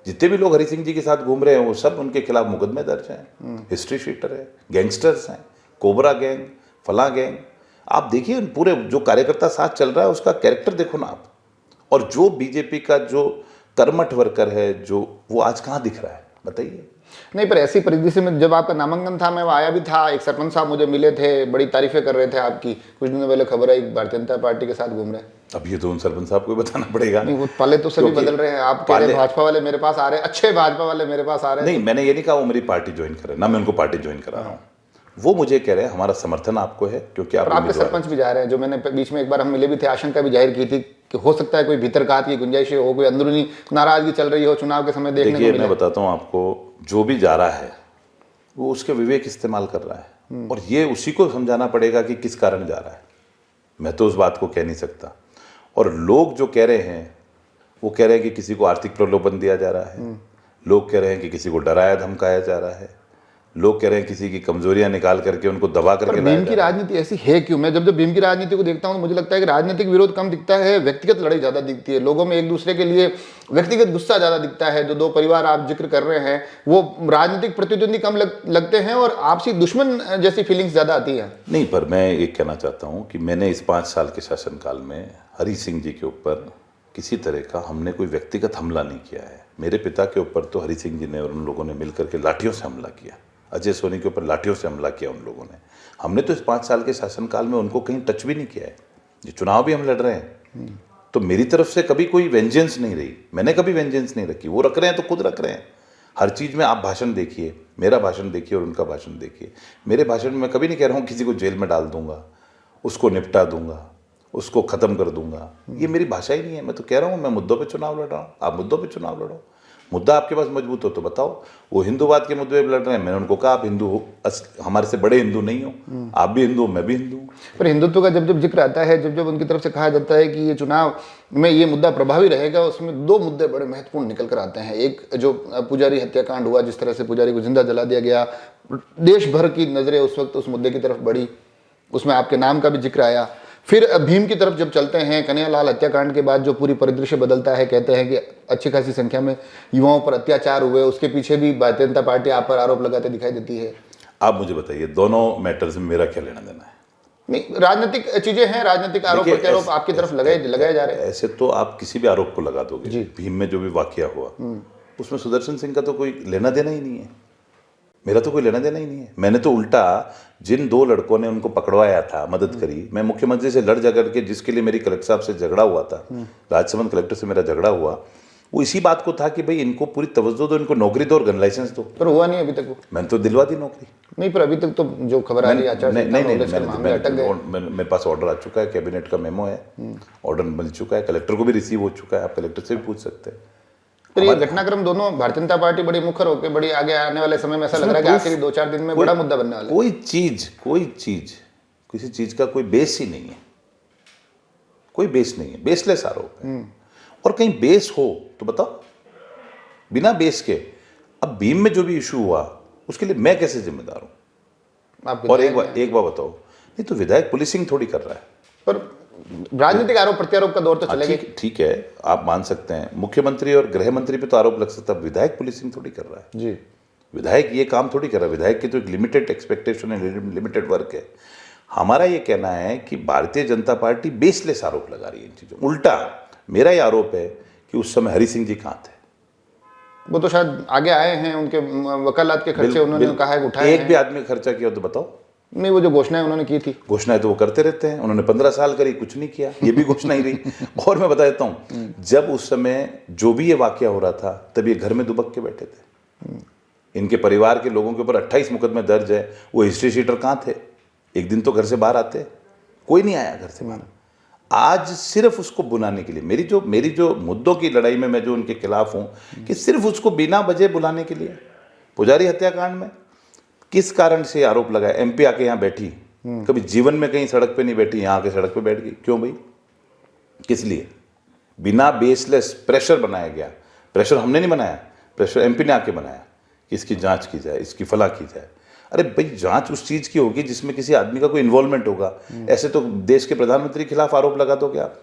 [SPEAKER 2] जितने भी लोग हरि सिंह जी के साथ घूम रहे हैं वो सब उनके खिलाफ मुकदमे दर्ज हैं, हिस्ट्री शीटर है, गैंगस्टर्स हैं, कोबरा गैंग, फला गैंग। आप देखिए पूरे जो कार्यकर्ता साथ चल रहा है उसका कैरेक्टर देखो ना आप। और जो बीजेपी का जो कर्मठ वर्कर है, जो वो आज कहाँ दिख रहा है बताइए?
[SPEAKER 1] नहीं, पर ऐसी परिदृश्य में जब आपका नामांकन था, मैं वो आया भी था, एक सरपंच साहब मुझे मिले थे, बड़ी तारीफें कर रहे थे आपकी। कुछ दिनों पहले खबर आई भारतीय जनता पार्टी के साथ घूम रहे हैं।
[SPEAKER 2] अब ये तो उन सरपंच साहब को बताना पड़ेगा।
[SPEAKER 1] नहीं, वो पहले तो सभी बदल रहे हैं। आप कह रहे हैं भाजपा वाले मेरे पास आ रहे हैं, अच्छे भाजपा वाले मेरे पास आ रहे हैं।
[SPEAKER 2] नहीं, मैंने ये नहीं कहा वो मेरी पार्टी ज्वाइन करे, ना मैं उनको पार्टी ज्वाइन करा रहा हूँ। वो मुझे कह रहे हैं हमारा समर्थन आपको है क्योंकि
[SPEAKER 1] आपके सरपंच भी जा रहे हैं। जो मैंने बीच में एक बार हम मिले भी थे, आशंका भी जाहिर की थी कि हो सकता है कोई भीतर घात की गुंजाइश हो, कोई अंदरूनी नाराजगी चल रही हो चुनाव के समय देखने को मिले।
[SPEAKER 2] मैं बताता हूँ आपको, जो भी जा रहा है वो उसके विवेक इस्तेमाल कर रहा है और ये उसी को समझाना पड़ेगा कि किस कारण जा रहा है। मैं तो उस बात को कह नहीं सकता। और लोग जो कह रहे हैं वो कह रहे हैं कि किसी को आर्थिक प्रलोभन दिया जा रहा है, लोग कह रहे हैं कि किसी को डराया धमकाया जा रहा है, लोग कह रहे हैं किसी की कमजोरियां निकाल करके उनको दबा करके।
[SPEAKER 1] भीम की राजनीति ऐसी है क्यों? मैं जब भीम की राजनीति को देखता हूं तो मुझे लगता है कि राजनीतिक विरोध कम दिखता है, व्यक्तिगत लड़ाई ज्यादा दिखती है। लोगों में एक दूसरे के लिए व्यक्तिगत गुस्सा ज्यादा दिखता है। जो 2 परिवार आप जिक्र कर रहे हैं वो राजनीतिक प्रतिद्वंदी कम लगते हैं और आपसी दुश्मन जैसी फीलिंग्स ज्यादा आती है।
[SPEAKER 2] नहीं, पर मैं ये कहना चाहता हूँ कि मैंने इस 5 साल के शासनकाल में हरि सिंह जी के ऊपर किसी तरह का हमने कोई व्यक्तिगत हमला नहीं किया है। मेरे पिता के ऊपर तो हरि सिंह जी ने और उन लोगों ने मिलकर के लाठियों से हमला किया, अजय सोनी के ऊपर लाठियों से हमला किया उन लोगों ने। हमने तो इस 5 साल के शासनकाल में उनको कहीं टच भी नहीं किया है। ये चुनाव भी हम लड़ रहे हैं, तो मेरी तरफ से कभी कोई वेंजेंस नहीं रही, मैंने कभी वेंजेंस नहीं रखी। वो रख रहे हैं तो खुद रख रहे हैं। हर चीज़ में आप भाषण देखिए, मेरा भाषण देखिए और उनका भाषण देखिए। मेरे भाषण में मैं कभी नहीं कह रहा हूँ किसी को जेल में डाल दूंगा, उसको निपटा दूंगा, उसको ख़त्म कर दूंगा। ये मेरी भाषा ही नहीं है। मैं तो कह रहा हूँ मैं मुद्दों पे चुनाव लड़ रहा हूँ, आप मुद्दों पे चुनाव लड़ो। मुद्दा आपके पास मजबूत हो तो बताओ। वो हिंदूवाद के मुद्दे पे लड़ रहे हैं, मैंने उनको कहा आप हिंदू हो, हमारे से बड़े हिंदू नहीं हो, आप भी हिंदू हो, मैं भी हिंदू हूँ।
[SPEAKER 1] पर हिंदुत्व का जब जब जिक्र आता है, जब जब उनकी तरफ से कहा जाता है कि ये चुनाव में ये मुद्दा प्रभावी रहेगा, उसमें दो मुद्दे बड़े महत्वपूर्ण निकल कर आते हैं। एक जो पुजारी हत्याकांड हुआ, जिस तरह से पुजारी को जिंदा जला दिया गया, देश भर की नजरें उस वक्त उस मुद्दे की तरफ बढ़ी, उसमें आपके नाम का भी जिक्र आया। फिर भीम की तरफ जब चलते हैं, कन्हैयालाल हत्याकांड के बाद जो पूरी परिदृश्य बदलता है, कहते हैं कि अच्छी खासी संख्या में युवाओं पर अत्याचार हुए, उसके पीछे भी भारतीय जनता पार्टी आप पर आरोप लगाते दिखाई देती है।
[SPEAKER 2] आप मुझे बताइए दोनों मैटर्स में मेरा क्या लेना देना है?
[SPEAKER 1] नहीं, राजनीतिक चीजें हैं, राजनीतिक आरोप प्रत्यारोप आपकी तरफ लगाए जा रहे हैं।
[SPEAKER 2] ऐसे तो आप किसी भी आरोप को लगा दोगे। भीम में जो भी वाकया हुआ उसमें सुदर्शन सिंह का तो कोई लेना देना ही नहीं है, मेरा तो कोई लेना देना ही नहीं है। मैंने तो उल्टा जिन दो लड़कों ने उनको पकड़वाया था, मदद करी, मैं मुख्यमंत्री से लड़ झगड़ के, जिसके लिए मेरी कलेक्टर साहब से झगड़ा हुआ था, राजसमंद कलेक्टर से मेरा झगड़ा हुआ, वो इसी बात को था कि भाई इनको पूरी तवज्जो दो, इनको नौकरी दो और गन लाइसेंस दो।
[SPEAKER 1] पर हुआ नहीं अभी तक वो।
[SPEAKER 2] मैंने तो दिलवा दी नौकरी।
[SPEAKER 1] नहीं, पर अभी तक तो जो खबर आ रही है आचार संहिता नॉलेज के मामले अटक गए।
[SPEAKER 2] मेरे पास ऑर्डर आ चुका है, कैबिनेट का मेमो है, ऑर्डर मिल चुका है, कलेक्टर को भी रिसीव हो चुका है, आप कलेक्टर से भी पूछ सकते हैं।
[SPEAKER 1] पर ये घटनाक्रम दोनों भारतीय जनता पार्टी बड़ी मुखर होकर बड़ी आगे आने वाले समय में ऐसा लग रहा है कि आखिरी 2-4 दिन में बड़ा मुद्दा बनने वाला है।
[SPEAKER 2] कोई चीज किसी चीज का कोई बेस ही नहीं है, कोई बेस नहीं है, बेसलेस आरोप है। और कहीं बेस हो तो बताओ, बिना बेस के। अब भीम में जो भी इशू हुआ उसके लिए मैं कैसे जिम्मेदार हूं? और एक बार बताओ, नहीं तो विधायक पुलिसिंग थोड़ी कर रहा है।
[SPEAKER 1] पर राजनीतिक आरोप प्रत्यारोप का दौर तो चलेगा।
[SPEAKER 2] ठीक है, आप मान सकते हैं मुख्यमंत्री और गृह मंत्री पे तो आरोप लग सकता है, विधायक पुलिसिंग थोड़ी कर रहा है
[SPEAKER 1] जी।
[SPEAKER 2] विधायक ये काम थोड़ी कर रहा है। विधायक की तो एक लिमिटेड एक्सपेक्टेशन है, लिमिटेड वर्क है। हमारा ये कहना है कि भारतीय जनता पार्टी बेसलेस आरोप लगा रही है इन चीजों। उल्टा मेरा ये आरोप है कि उस समय हरि सिंह जी कहाँ थे?
[SPEAKER 1] वो तो शायद आगे आए हैं, उनके वकालत के खर्चे उन्होंने कहा है उठाए।
[SPEAKER 2] एक भी आदमी खर्चा किया तो बताओ।
[SPEAKER 1] नहीं, वो जो घोषणाएं उन्होंने की थी,
[SPEAKER 2] घोषणाएं तो वो करते रहते हैं। उन्होंने 15 साल करी, कुछ नहीं किया, ये भी घोषणा ही रही। और मैं बता देता हूँ, जब उस समय जो भी ये वाकया हो रहा था, तब ये घर में दुबक के बैठे थे। इनके परिवार के लोगों के ऊपर 28 मुकदमे दर्ज है। वो हिस्ट्री शीटर कहाँ थे? एक दिन तो घर से बाहर आते, कोई नहीं आया घर से बाहर। आज सिर्फ उसको बुलाने के लिए, मेरी जो मुद्दों की लड़ाई में मैं जो उनके खिलाफ हूं, कि सिर्फ उसको बिना वजह बुलाने के लिए, पुजारी हत्याकांड में किस कारण से आरोप लगाया? एमपी आके यहाँ बैठी, कभी जीवन में कहीं सड़क पे नहीं बैठी, यहाँ आके सड़क पे बैठ गई। क्यों भाई? किस लिए? बिना बेसलेस प्रेशर बनाया गया। प्रेशर हमने नहीं बनाया, प्रेशर एमपी ने आके बनाया कि इसकी जांच की जाए, इसकी फलाह की जाए। अरे भाई, जांच उस चीज की होगी जिसमें किसी आदमी का कोई इन्वॉल्वमेंट होगा। ऐसे तो देश के प्रधानमंत्री के खिलाफ आरोप लगा दोगे आप,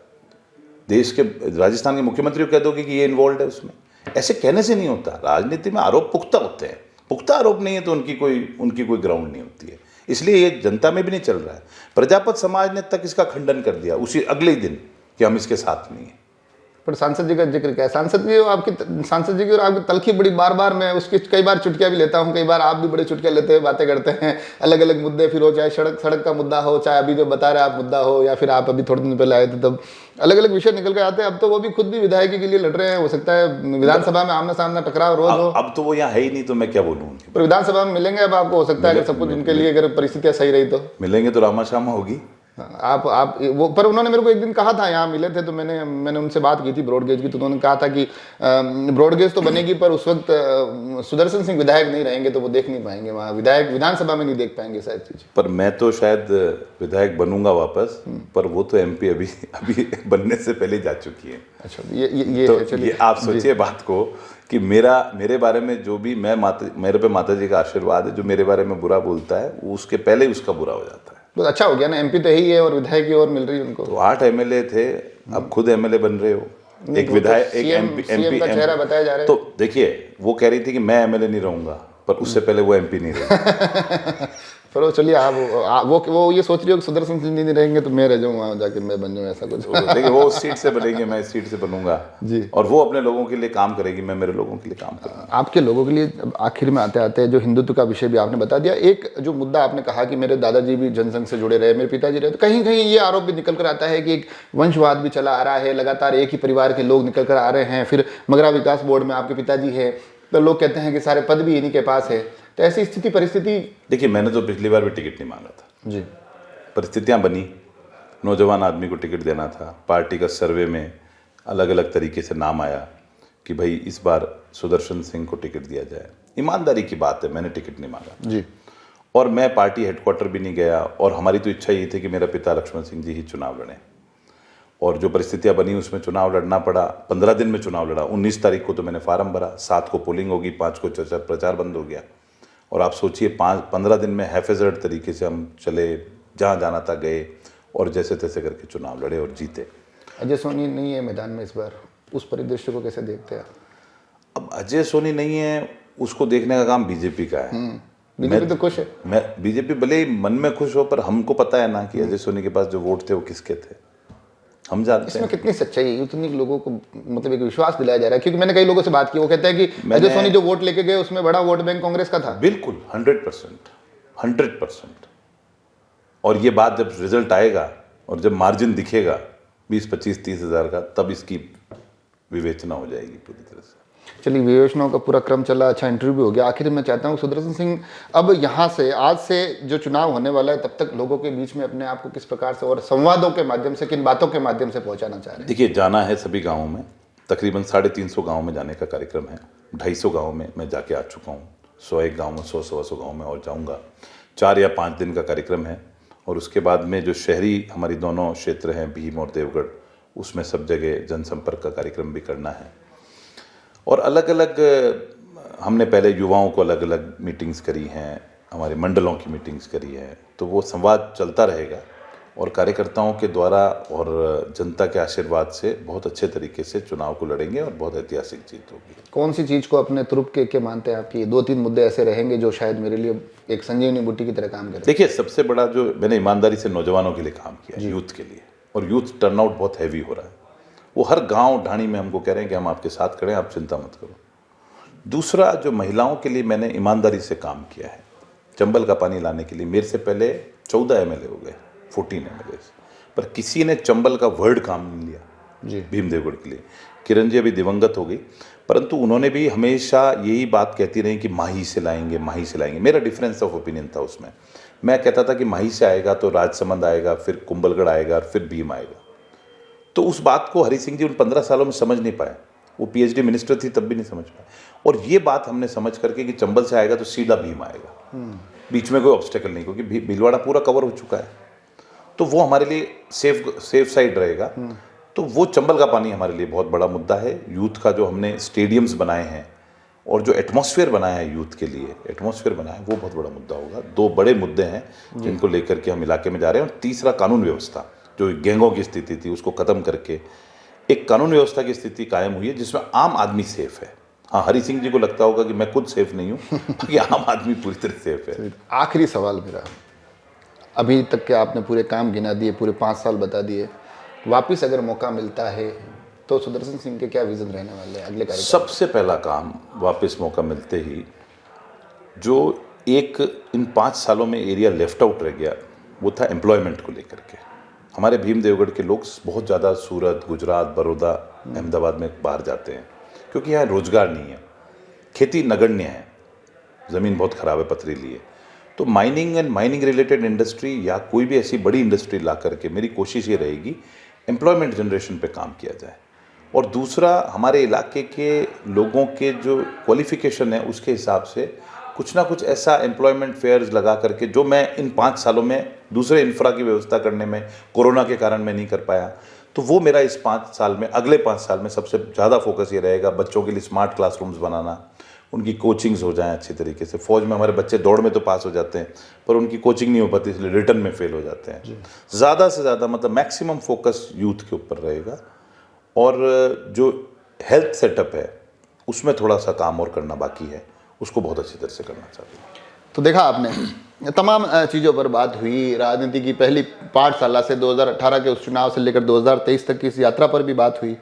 [SPEAKER 2] देश के राजस्थान के मुख्यमंत्री को कह दोगे कि ये इन्वॉल्व है उसमें। ऐसे कहने से नहीं होता। राजनीति में आरोप पुख्ता होते हैं। पुख्ता आरोप नहीं है तो उनकी कोई ग्राउंड नहीं होती है। इसलिए ये जनता में भी नहीं चल रहा है। प्रजापत समाज ने तक इसका खंडन कर दिया उसी अगले ही दिन कि हम इसके साथ नहीं है।
[SPEAKER 1] पर सांसद जी का जिक्र क्या है? सांसद जी और आपकी तलखी बड़ी बार बार मैं उसकी कई बार चुटकियां भी लेता हूं, कई बार आप भी बड़े चुटकियां लेते हुए बातें करते हैं। अलग अलग मुद्दे, फिर हो चाहे सड़क का मुद्दा हो, चाहे अभी जो बता रहे आप मुद्दा हो, या फिर आप अभी थोड़े दिन पहले आए थे तब अलग अलग विषय निकल के आते हैं। अब तो वो भी खुद भी विधायकी के लिए लड़ रहे हैं। हो सकता है विधानसभा में आमना सामना टकराव रोज हो।
[SPEAKER 2] अब तो वो यहाँ है ही नहीं, तो मैं क्या बोलूँ?
[SPEAKER 1] पर विधानसभा में मिलेंगे अब आपको, हो सकता है सब कुछ उनके लिए अगर परिस्थितियां सही रही तो
[SPEAKER 2] मिलेंगे, तो रामा शामा होगी।
[SPEAKER 1] आप वो, पर उन्होंने मेरे को एक दिन कहा था, यहाँ मिले थे तो मैंने उनसे बात की थी ब्रॉडगेज की, तो उन्होंने कहा था कि ब्रॉडगेज तो बनेगी पर उस वक्त सुदर्शन सिंह विधायक नहीं रहेंगे तो वो देख नहीं पाएंगे वहाँ, विधानसभा में नहीं देख पाएंगे शायद चीज।
[SPEAKER 2] पर मैं तो शायद विधायक बनूंगा वापस, पर वो तो एमपी अभी बनने से पहले जा चुकी है।
[SPEAKER 1] अच्छा, ये
[SPEAKER 2] आप सोचिए बात को कि मेरे बारे में जो भी मेरे पे माता जी का आशीर्वाद है, जो मेरे बारे में बुरा बोलता है उसके पहले ही उसका बुरा हो जाता है।
[SPEAKER 1] तो अच्छा हो गया ना, एमपी तो ही है और विधायक की और मिल रही है उनको।
[SPEAKER 2] तो 8 एमएलए थे, अब खुद एमएलए बन रहे हो। एक विधायक, एक एमपी
[SPEAKER 1] का चेहरा बताया जा रहा है।
[SPEAKER 2] तो देखिए, वो कह रही थी कि मैं एमएलए नहीं रहूंगा, पर उससे पहले वो एमपी नहीं रहे।
[SPEAKER 1] चलो चलिए, आप वो ये सोच रही हो कि सुदर्शन सिंह जी नहीं रहेंगे तो मैं रह जाऊँ वहाँ जाके, मैं बन जाऊँ ऐसा कुछ।
[SPEAKER 2] देखिए वो उस सीट से बनेंगे, मैं इस सीट से बनूंगा
[SPEAKER 1] जी।
[SPEAKER 2] और वो अपने लोगों के लिए काम करेगी, मैं मेरे लोगों के लिए काम करूंगा।
[SPEAKER 1] आपके लोगों के लिए अब आखिर में आते आते जो हिंदुत्व का विषय भी आपने बता दिया, एक जो मुद्दा आपने कहा कि मेरे दादाजी भी जनसंघ से जुड़े रहे, मेरे पिताजी रहे, तो कहीं कहीं ये आरोप भी निकल कर आता है कि एक वंशवाद भी चला आ रहा है, लगातार एक ही परिवार के लोग निकल कर आ रहे हैं। फिर मगरा विकास बोर्ड में आपके पिताजी हैं, तो लोग कहते हैं कि सारे पद भी इन्हीं के पास है। तो ऐसी स्थिति परिस्थिति।
[SPEAKER 2] देखिए मैंने तो पिछली बार भी टिकट नहीं मांगा था
[SPEAKER 1] जी।
[SPEAKER 2] परिस्थितियां बनी, नौजवान आदमी को टिकट देना था, पार्टी का सर्वे में अलग अलग तरीके से नाम आया कि भाई इस बार सुदर्शन सिंह को टिकट दिया जाए। ईमानदारी की बात है, मैंने टिकट नहीं मांगा
[SPEAKER 1] जी।
[SPEAKER 2] और मैं पार्टी हेडक्वार्टर भी नहीं गया और हमारी तो इच्छा ये थी कि मेरा पिता लक्ष्मण सिंह जी ही चुनाव लड़ें और जो परिस्थितियां बनी उसमें चुनाव लड़ना पड़ा। 15 दिन में चुनाव लड़ा। 19 तारीख को तो मैंने फार्म भरा, 7 को पोलिंग होगी, 5 को प्रचार बंद हो गया और आप सोचिए 15 दिन में हैफेजर्ड तरीके से हम चले, जहाँ जाना था गए और जैसे तैसे करके चुनाव लड़े और जीते।
[SPEAKER 1] अजय सोनी नहीं है मैदान में इस बार, उस परिदृश्य को कैसे देखते हैं?
[SPEAKER 2] अब अजय सोनी नहीं है, उसको देखने का काम बीजेपी का है।
[SPEAKER 1] बीजेपी तो खुश है।
[SPEAKER 2] मैं बीजेपी भले ही मन में खुश हो, पर हमको पता है ना कि अजय सोनी के पास जो वोट थे वो किसके थे, हम जानते हैं।
[SPEAKER 1] इसमें कितनी सच्चाई है? इतनी लोगों को मतलब एक विश्वास दिलाया जा रहा है, क्योंकि मैंने कई लोगों से बात की, वो कहते हैं कि अजय सोनी जो वोट लेके गए उसमें बड़ा वोट बैंक कांग्रेस का था।
[SPEAKER 2] बिल्कुल 100%। और ये बात जब रिजल्ट आएगा और जब मार्जिन दिखेगा 20, 25, 30 हज़ार का, तब इसकी विवेचना हो जाएगी पूरी तरह से।
[SPEAKER 1] चलिए, विवेचनाओं का पूरा क्रम चला, अच्छा इंटरव्यू हो गया। आखिर मैं चाहता हूँ सुदर्शन सिंह, अब यहाँ से आज से जो चुनाव होने वाला है, तब तक लोगों के बीच में अपने आप को किस प्रकार से और संवादों के माध्यम से, किन बातों के माध्यम से पहुँचाना चाह रहे हैं?
[SPEAKER 2] देखिए जाना है सभी गाँवों में, तकरीबन 350 गाँव में जाने का कार्यक्रम है। 250 गाँव में मैं जाके आ चुका हूँ, 101 गाँव में, 100-125 गाँव में और जाऊँगा। 4 या 5 दिन का कार्यक्रम है और उसके बाद में जो शहरी हमारी दोनों क्षेत्र हैं, भीम और देवगढ़, उसमें सब जगह जनसंपर्क का कार्यक्रम भी करना है। और अलग अलग हमने पहले युवाओं को अलग अलग मीटिंग्स करी हैं, हमारे मंडलों की मीटिंग्स करी है, तो वो संवाद चलता रहेगा और कार्यकर्ताओं के द्वारा और जनता के आशीर्वाद से बहुत अच्छे तरीके से चुनाव को लड़ेंगे और बहुत ऐतिहासिक जीत होगी।
[SPEAKER 1] कौन सी चीज़ को अपने तुरुप के मानते हैं आपकी? 2-3 मुद्दे ऐसे रहेंगे जो शायद मेरे लिए एक संजीवनी बूटी की तरह काम करें।
[SPEAKER 2] देखिए सबसे बड़ा जो मैंने ईमानदारी से नौजवानों के लिए काम किया, यूथ के लिए, और यूथ टर्नआउट बहुत हैवी हो रहा है। वो हर गांव ढाणी में हमको कह रहे हैं कि हम आपके साथ खड़े हैं, आप चिंता मत करो। दूसरा, जो महिलाओं के लिए मैंने ईमानदारी से काम किया है, चंबल का पानी लाने के लिए मेरे से पहले 14 MLA हो गए, 14 MLA, पर किसी ने चंबल का वर्ड काम नहीं लिया
[SPEAKER 1] जी।
[SPEAKER 2] भीमदेवगढ़ के लिए। किरण जी अभी दिवंगत हो गई, परंतु उन्होंने भी हमेशा यही बात कहती रही कि माही से लाएंगे, माही से लाएंगे। मेरा डिफरेंस ऑफ ओपिनियन था उसमें। मैं कहता था कि माही से आएगा तो राजसमंद आएगा, फिर कुंभलगढ़ आएगा, फिर भीम आएगा। तो उस बात को हरि सिंह जी उन 15 सालों में समझ नहीं पाए। वो PhD मिनिस्टर थी तब भी नहीं समझ पाए। और ये बात हमने समझ करके कि चंबल से आएगा तो सीधा भीम आएगा, बीच में कोई ऑब्स्टेकल नहीं, क्योंकि भीलवाड़ा पूरा कवर हो चुका है, तो वो हमारे लिए सेफ साइड रहेगा। तो वो चंबल का पानी हमारे लिए बहुत बड़ा मुद्दा है। यूथ का जो हमने स्टेडियम्स बनाए हैं और जो एटमॉस्फेयर बनाया है यूथ के लिए, एटमॉस्फेयर बनाया है, वो बहुत बड़ा मुद्दा होगा। 2 बड़े मुद्दे हैं जिनको लेकर के हम इलाके में जा रहे हैं। और तीसरा, कानून व्यवस्था, जो गैंगों की स्थिति थी उसको ख़त्म करके एक कानून व्यवस्था की स्थिति कायम हुई है जिसमें आम आदमी सेफ है। हाँ, हरि सिंह जी को लगता होगा कि मैं खुद सेफ नहीं हूँ, बाकी आम आदमी पूरी तरह सेफ है।
[SPEAKER 1] आखिरी सवाल मेरा, अभी तक के आपने पूरे काम गिना दिए, पूरे 5 साल बता दिए, वापिस अगर मौका मिलता है तो सुदर्शन सिंह के क्या विजन रहने वाले हैं अगले कार्यक्रम?
[SPEAKER 2] सबसे पहला काम वापस मौका मिलते ही, जो एक इन 5 सालों में एरिया लेफ्ट आउट रह गया, वो था एम्प्लॉयमेंट को लेकर के। हमारे भीम देवगढ़ के लोग बहुत ज़्यादा सूरत, गुजरात, बड़ौदा, अहमदाबाद में बाहर जाते हैं क्योंकि यहाँ रोजगार नहीं है, खेती नगण्य है, ज़मीन बहुत ख़राब है, पथरीली है। तो mining and mining related industry या कोई भी ऐसी बड़ी इंडस्ट्री ला करके मेरी कोशिश ये रहेगी एम्प्लॉयमेंट जनरेशन पे काम किया जाए। और दूसरा, हमारे इलाके के लोगों के जो क्वालिफिकेशन है उसके हिसाब से कुछ ना कुछ ऐसा एम्प्लॉयमेंट फेयर्स लगा करके, जो मैं इन 5 सालों में दूसरे इंफ्रा की व्यवस्था करने में कोरोना के कारण मैं नहीं कर पाया, तो वो मेरा इस 5 साल में, अगले 5 साल में सबसे ज़्यादा फोकस ये रहेगा। बच्चों के लिए स्मार्ट क्लासरूम्स बनाना, उनकी कोचिंग्स हो जाएं अच्छी तरीके से। फौज में हमारे बच्चे दौड़ में तो पास हो जाते हैं पर उनकी कोचिंग नहीं हो पाती, इसलिए रिटर्न में फेल हो जाते हैं। ज़्यादा से ज़्यादा मतलब मैक्सिमम फोकस यूथ के ऊपर रहेगा। और जो हेल्थ सेटअप है उसमें थोड़ा सा काम और करना बाकी है, उसको बहुत अच्छी तरह से करना चाहते हैं।
[SPEAKER 1] तो देखा आपने तमाम चीज़ों पर बात हुई, राजनीति की पहली पाठशाला से 2018 के उस चुनाव से लेकर 2023 तक की इस यात्रा पर भी बात हुई,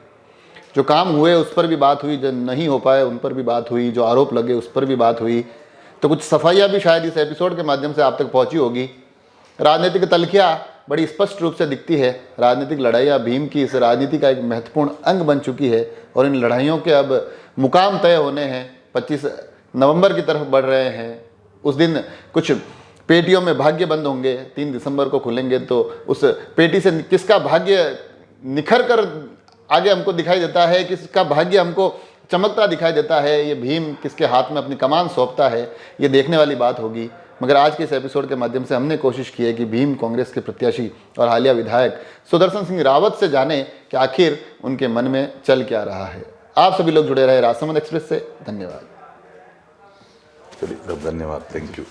[SPEAKER 1] जो काम हुए उस पर भी बात हुई, जो नहीं हो पाए उन पर भी बात हुई, जो आरोप लगे उस पर भी बात हुई। तो कुछ सफाइयाँ भी शायद इस एपिसोड के माध्यम से आप तक पहुँची होगी। राजनीतिक तलखियाँ बड़ी स्पष्ट रूप से दिखती है। राजनीतिक लड़ाइयाँ भीम की इस राजनीति का एक महत्वपूर्ण अंग बन चुकी है और इन लड़ाइयों के अब मुकाम तय होने हैं। 25 नवंबर की तरफ बढ़ रहे हैं। उस दिन कुछ पेटियों में भाग्य बंद होंगे, 3 दिसंबर को खुलेंगे, तो उस पेटी से किसका भाग्य निखर कर आगे हमको दिखाई देता है, किसका भाग्य हमको चमकता दिखाई देता है, ये भीम किसके हाथ में अपनी कमान सौंपता है, ये देखने वाली बात होगी। मगर आज के इस एपिसोड के माध्यम से हमने कोशिश की है कि भीम कांग्रेस के प्रत्याशी और हालिया विधायक सुदर्शन सिंह रावत से जाने कि आखिर उनके मन में चल क्या रहा है। आप सभी लोग जुड़े रहे राजसमंद एक्सप्रेस से। धन्यवाद।
[SPEAKER 2] चलिए, धन्यवाद, थैंक यू।